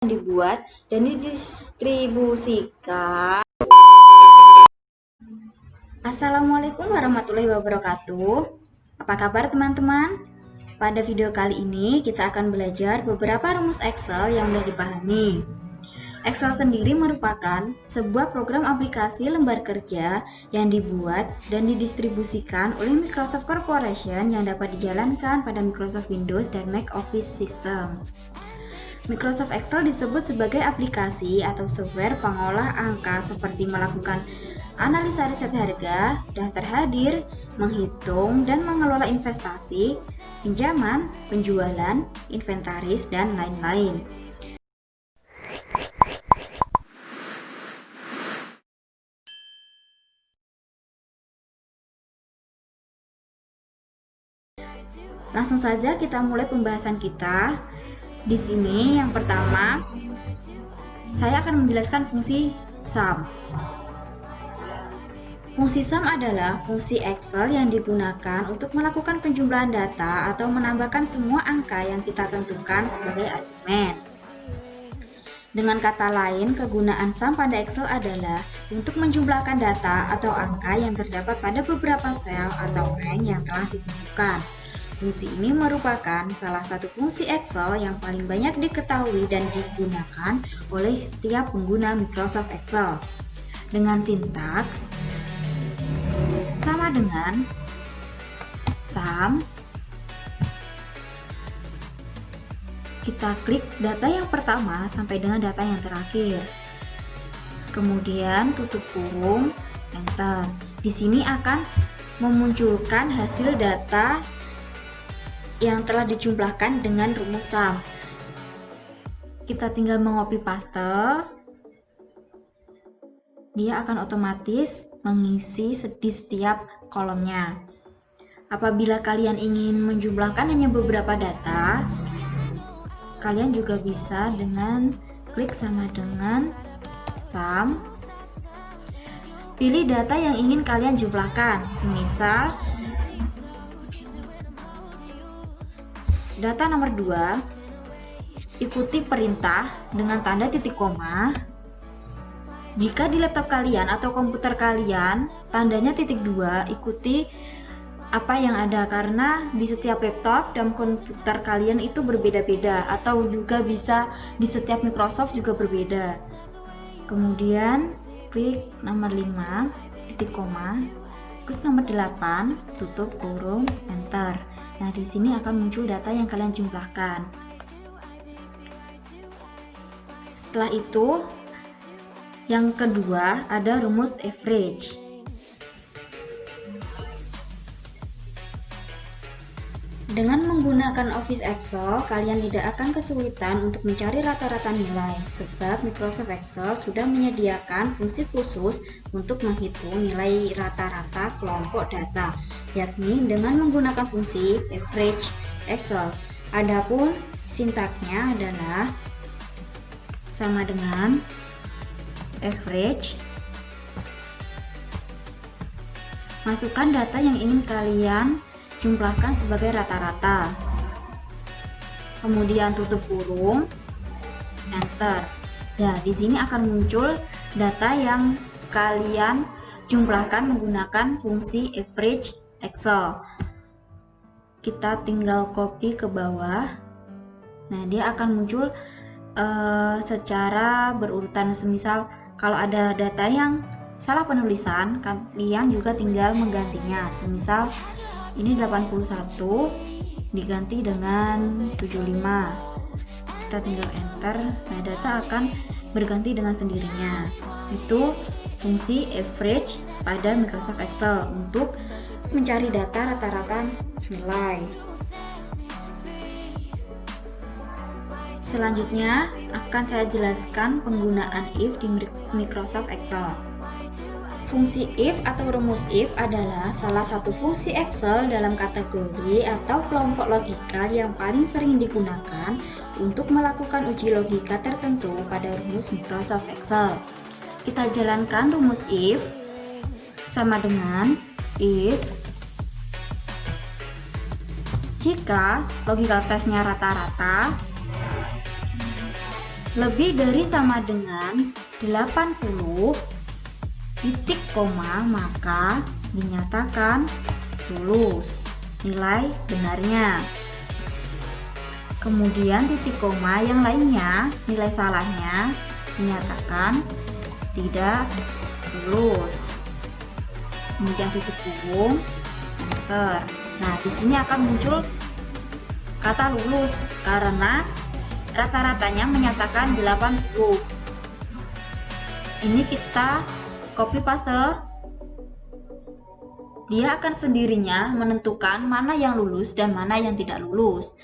dibuat dan didistribusikan. Assalamualaikum warahmatullahi wabarakatuh. Apa kabar teman-teman? Pada video kali ini kita akan belajar beberapa rumus Excel yang mudah dipahami. Excel sendiri merupakan sebuah program aplikasi lembar kerja yang dibuat dan didistribusikan oleh Microsoft Corporation yang dapat dijalankan pada Microsoft Windows dan Mac Office System. Microsoft Excel disebut sebagai aplikasi atau software pengolah angka seperti melakukan analisa riset harga, daftar hadir, menghitung dan mengelola investasi, pinjaman, penjualan, inventaris, dan lain-lain. Langsung saja kita mulai pembahasan kita. Di sini yang pertama, saya akan menjelaskan fungsi sum. Fungsi sum adalah fungsi Excel yang digunakan untuk melakukan penjumlahan data atau menambahkan semua angka yang kita tentukan sebagai argumen. Dengan kata lain, kegunaan sum pada Excel adalah untuk menjumlahkan data atau angka yang terdapat pada beberapa sel atau rank yang telah ditentukan. Fungsi ini merupakan salah satu fungsi Excel yang paling banyak diketahui dan digunakan oleh setiap pengguna Microsoft Excel. Dengan sintaks sama dengan sum, kita klik data yang pertama sampai dengan data yang terakhir. Kemudian tutup kurung, enter. Di sini akan memunculkan hasil data yang telah dijumlahkan dengan rumus sum. Kita tinggal mengcopy paste. Dia akan otomatis mengisi di setiap kolomnya. Apabila kalian ingin menjumlahkan hanya beberapa data, kalian juga bisa dengan klik sama dengan sum. Pilih data yang ingin kalian jumlahkan, semisal data nomor 2, ikuti perintah dengan tanda titik koma. Jika di laptop kalian atau komputer kalian, tandanya titik 2, ikuti apa yang ada karena di setiap laptop dan komputer kalian itu berbeda-beda atau juga bisa di setiap Microsoft juga berbeda. Kemudian klik nomor 5, titik koma. Klik nomor 8, tutup kurung, enter. Nah, di sini akan muncul data yang kalian jumlahkan. Setelah itu, yang kedua ada rumus average. Dengan menggunakan Office Excel, kalian tidak akan kesulitan untuk mencari rata-rata nilai, sebab Microsoft Excel sudah menyediakan fungsi khusus untuk menghitung nilai rata-rata kelompok data, yakni dengan menggunakan fungsi average Excel. Adapun sintaknya adalah sama dengan average. Masukkan data yang ingin kalian jumlahkan sebagai rata-rata. Kemudian tutup kurung, enter. Ya, di sini akan muncul data yang kalian jumlahkan menggunakan fungsi average Excel. Kita tinggal copy ke bawah. Nah, dia akan muncul secara berurutan. Semisal kalau ada data yang salah penulisan, kalian juga tinggal menggantinya. Semisal ini 81 diganti dengan 75. Kita tinggal enter. Nah, data akan berganti dengan sendirinya. Itu fungsi average pada Microsoft Excel untuk mencari data rata-rata nilai. Selanjutnya akan saya jelaskan penggunaan if di Microsoft Excel. Fungsi if atau rumus if adalah salah satu fungsi Excel dalam kategori atau kelompok logika yang paling sering digunakan untuk melakukan uji logika tertentu pada rumus Microsoft Excel. Kita jalankan rumus if sama dengan if jika logika tesnya rata-rata lebih dari sama dengan 80 titik koma, maka dinyatakan lulus. Nilai benarnya. Kemudian titik koma yang lainnya, nilai salahnya dinyatakan tidak lulus. Kemudian titik kurung, enter. Nah, di sini akan muncul kata lulus karena rata-ratanya menyatakan 80. Ini kita copy paste. Dia akan sendirinya menentukan mana yang lulus dan mana yang tidak lulus.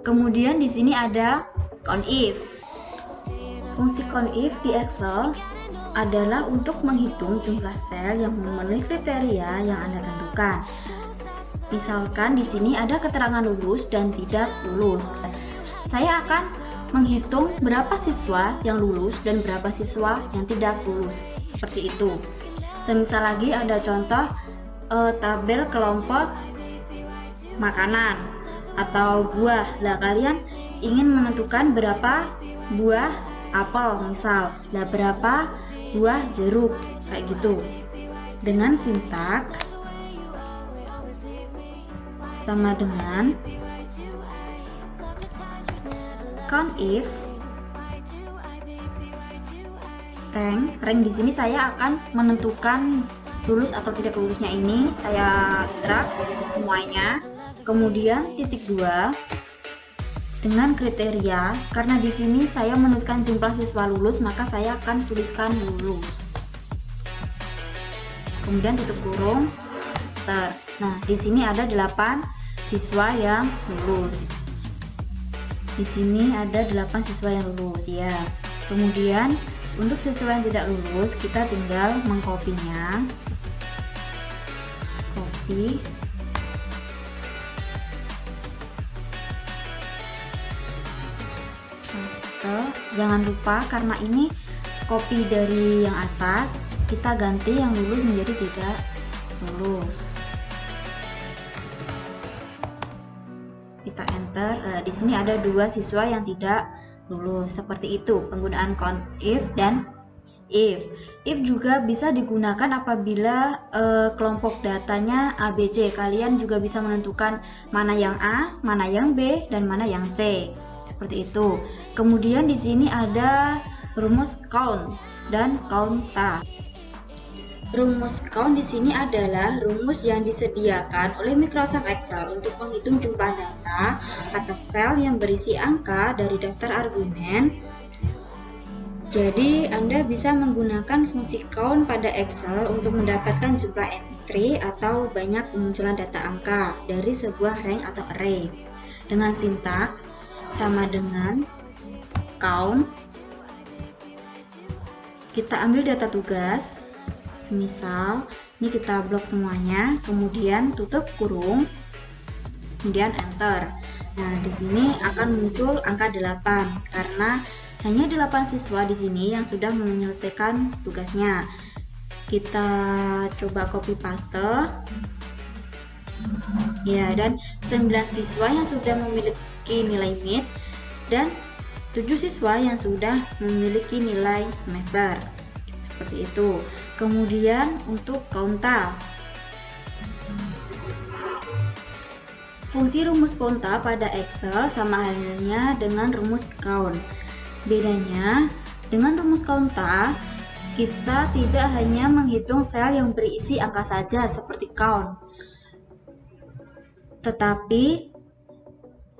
Kemudian di sini ada COUNTIF. Fungsi COUNTIF di Excel adalah untuk menghitung jumlah sel yang memenuhi kriteria yang Anda tentukan. Misalkan di sini ada keterangan lulus dan tidak lulus. Saya akan menghitung berapa siswa yang lulus dan berapa siswa yang tidak lulus. Seperti itu. Semisal lagi ada contoh tabel kelompok makanan atau buah. Lah, kalian ingin menentukan berapa buah apel misal, lah berapa buah jeruk, kayak gitu. Dengan sintak sama dengan COUNTIF rank di sini saya akan menentukan lulus atau tidak lulusnya. Ini saya drag semuanya. Kemudian titik 2 dengan kriteria, karena di sini saya menuliskan jumlah siswa lulus, maka saya akan tuliskan lulus. Kemudian tutup kurung, enter. Nah, di sini ada 8 siswa yang lulus. Di sini ada 8 siswa yang lulus ya. Kemudian untuk siswa yang tidak lulus, kita tinggal mengkopinya. Copy. Jangan lupa karena ini copy dari yang atas, kita ganti yang lulus menjadi tidak lulus. Kita enter. Di sini ada 2 siswa yang tidak lulus. Seperti itu penggunaan COUNTIF dan IF. IF juga bisa digunakan apabila kelompok datanya ABC. Kalian juga bisa menentukan mana yang A, mana yang B, dan mana yang C. Seperti itu. Kemudian di sini ada rumus count dan counta. Rumus count di sini adalah rumus yang disediakan oleh Microsoft Excel untuk menghitung jumlah data atau sel yang berisi angka dari daftar argumen. Jadi, Anda bisa menggunakan fungsi count pada Excel untuk mendapatkan jumlah entry atau banyak kemunculan data angka dari sebuah rank atau array. Dengan sintak sama dengan count, kita ambil data tugas, semisal ini kita blok semuanya, kemudian tutup kurung, kemudian enter. Nah, di sini akan muncul angka 8 karena hanya 8 siswa di sini yang sudah menyelesaikan tugasnya. Kita coba copy paste. Ya, dan 9 siswa yang sudah memiliki nilai mid dan 7 siswa yang sudah memiliki nilai semester. Seperti itu. Kemudian untuk counta. Fungsi rumus counta pada Excel sama halnya dengan rumus count. Bedanya, dengan rumus counta, kita tidak hanya menghitung sel yang berisi angka saja seperti count, tetapi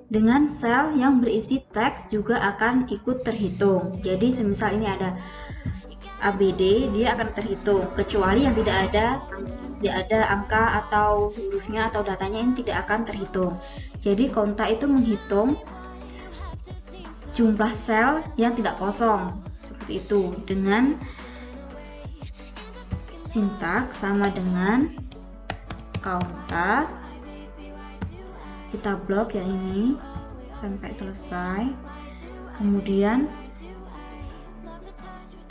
dengan sel yang berisi teks juga akan ikut terhitung. Jadi semisal ini ada ABD, dia akan terhitung, kecuali yang tidak ada angka atau hurufnya atau datanya, ini tidak akan terhitung. Jadi counta itu menghitung jumlah sel yang tidak kosong, seperti itu. Dengan sintaks sama dengan counta, kita blok yang ini sampai selesai, kemudian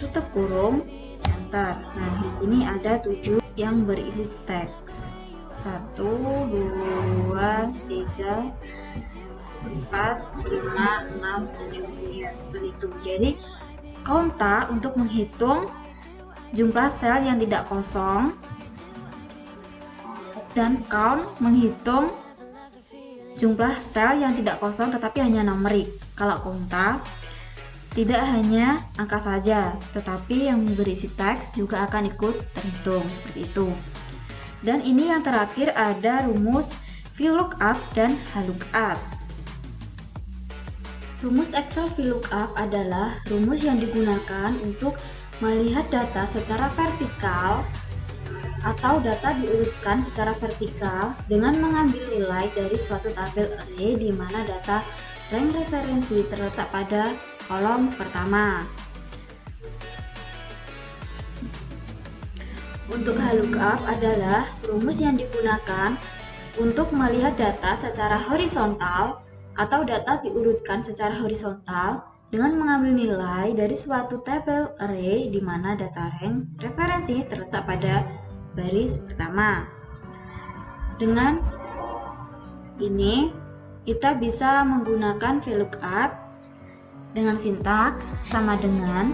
tutup kurung, enter. Nah, di sini ada 7 yang berisi teks. 1, 2, 3, 4, 5, 6, 7, ya, begitu. Jadi konta untuk menghitung jumlah sel yang tidak kosong, dan count menghitung jumlah sel yang tidak kosong tetapi hanya numerik. Kalau konta tidak hanya angka saja, tetapi yang berisi teks juga akan ikut terhitung seperti itu. Dan ini yang terakhir ada rumus VLOOKUP dan HLOOKUP. Rumus Excel VLOOKUP adalah rumus yang digunakan untuk melihat data secara vertikal atau data diurutkan secara vertikal dengan mengambil nilai dari suatu tabel array di mana data rank referensi terletak pada kolom pertama. Untuk HLOOKUP adalah rumus yang digunakan untuk melihat data secara horizontal atau data diurutkan secara horizontal dengan mengambil nilai dari suatu tabel array di mana data rank referensi terletak pada baris pertama. Dengan ini kita bisa menggunakan VLOOKUP dengan sintak sama dengan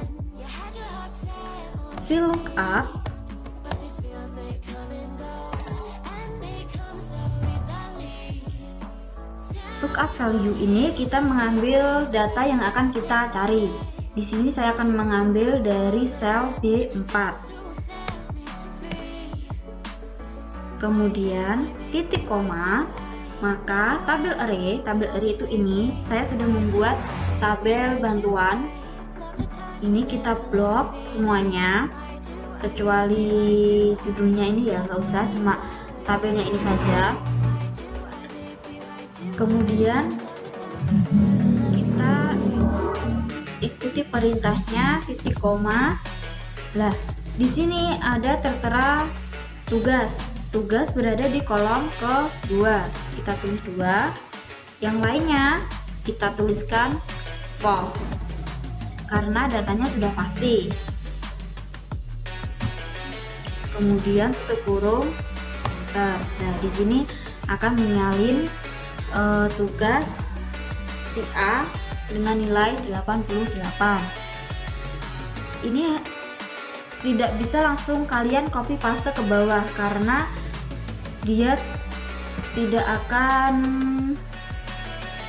VLOOKUP lookup value. Ini kita mengambil data yang akan kita cari. Di sini saya akan mengambil dari sel B4. Kemudian titik koma, maka tabel array itu ini saya sudah membuat tabel bantuan. Ini kita blok semuanya kecuali judulnya ini ya, nggak usah, cuma tabelnya ini saja. Kemudian kita ikuti perintahnya titik koma. Lah, di sini ada tertera tugas. Tugas berada di kolom kedua. Kita tulis 2. Yang lainnya kita tuliskan false karena datanya sudah pasti. Kemudian tutup kurung. Nah, di sini akan menyalin tugas si A dengan nilai 88. Ini tidak bisa langsung kalian copy paste ke bawah karena dia tidak akan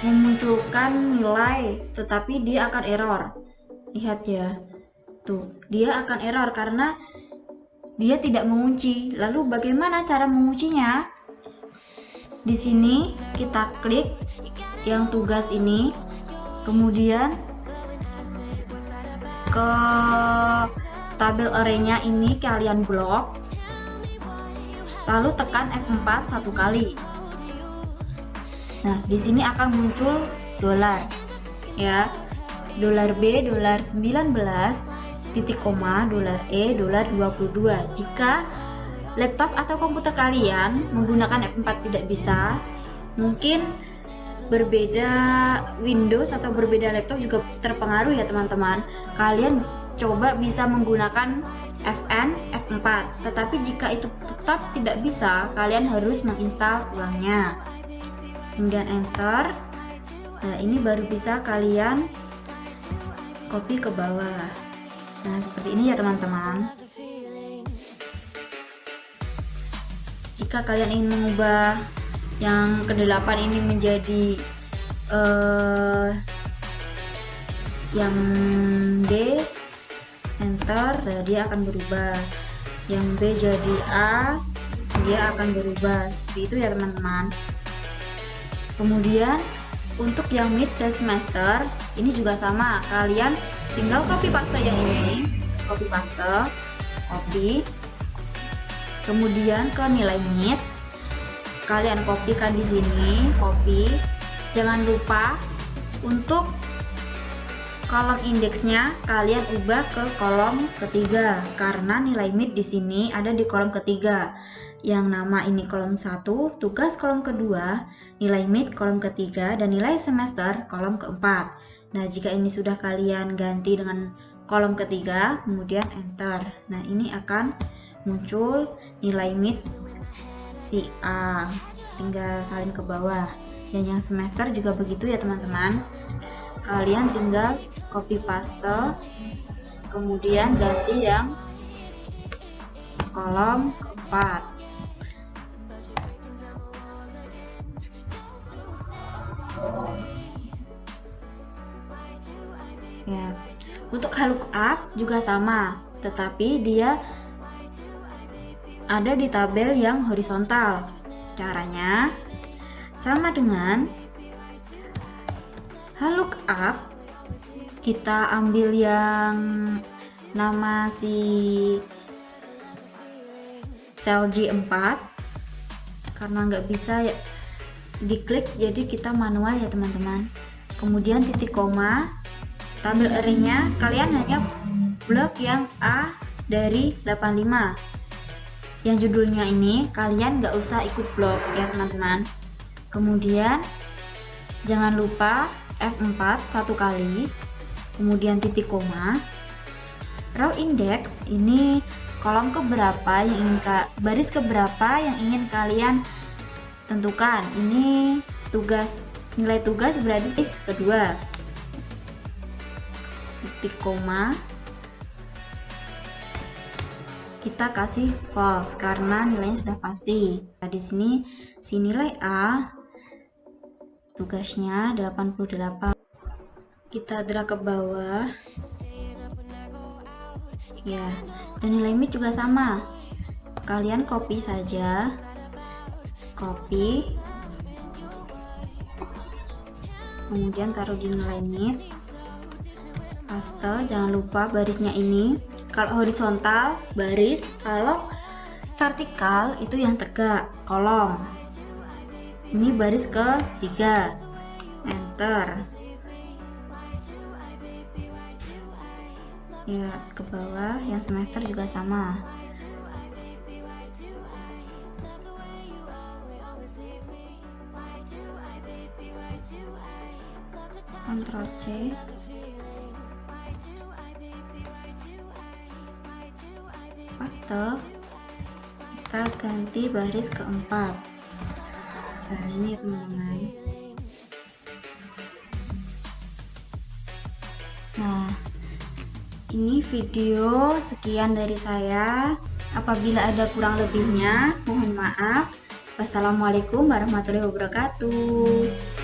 memunculkan nilai, tetapi dia akan error. Lihat ya, tuh dia akan error karena dia tidak mengunci. Lalu bagaimana cara menguncinya? Di sini kita klik yang tugas ini, kemudian ke tabel array-nya ini kalian blok, lalu tekan F4 satu kali. Nah, di sini akan muncul dolar ya, dolar B, dolar 19, titik koma, dolar E, dolar 22. Jika laptop atau komputer kalian menggunakan F4 tidak bisa, mungkin berbeda Windows atau berbeda laptop juga terpengaruh ya teman-teman. Kalian coba bisa menggunakan Fn, F4, tetapi jika itu tetap tidak bisa, kalian harus menginstal ulangnya. Kemudian enter. Nah, ini baru bisa kalian copy ke bawah. Nah, seperti ini ya teman-teman. Jika kalian ingin mengubah yang ke-8 ini menjadi yang D, enter, nah dia akan berubah. Yang B jadi A, dia akan berubah. Seperti itu ya teman-teman. Kemudian untuk yang mid dan semester ini juga sama, kalian tinggal copy paste yang ini, copy paste, copy. Kemudian ke nilai mid kalian kopikan di sini, copy. Jangan lupa untuk kolom indeksnya kalian ubah ke kolom ketiga karena nilai mid di sini ada di kolom ketiga. Yang nama ini kolom 1, tugas kolom kedua, nilai mid kolom ketiga, dan nilai semester kolom keempat. Nah, jika ini sudah kalian ganti dengan kolom ketiga, kemudian enter. Nah, ini akan muncul nilai mid si A. Tinggal salin ke bawah. Dan yang semester juga begitu ya teman-teman. Kalian tinggal copy paste, kemudian ganti yang kolom keempat. Ya, untuk lookup juga sama, tetapi dia ada di tabel yang horizontal. Caranya sama dengan lookup, kita ambil yang nama si sel J4 karena nggak bisa ya diklik, jadi kita manual ya teman-teman. Kemudian titik koma, tabel array-nya kalian hanya blok yang A dari 85. Yang judulnya ini kalian nggak usah ikut blok ya teman-teman. Kemudian jangan lupa F4 satu kali, kemudian titik koma. Row index ini kolom keberapa yang ingin baris keberapa yang ingin kalian tentukan. Ini nilai tugas berarti baris kedua. Titik koma, kita kasih false karena nilainya sudah pasti. Nah, di sini si nilai A tugasnya 88. Kita drag ke bawah. Ya, dan nilai mid juga sama. Kalian copy saja. Copy. Kemudian taruh di nilai mid. Paste, jangan lupa barisnya ini. Kalau horizontal baris, kalau vertikal itu yang tegak, kolom. Ini baris ke-3. Enter. Ya, ke bawah. Yang semester juga sama. Ctrl C. Paste. Kita ganti baris keempat. Nah, ini teman-teman. Nah, ini video sekian dari saya. Apabila ada kurang lebihnya, mohon maaf. Wassalamualaikum warahmatullahi wabarakatuh.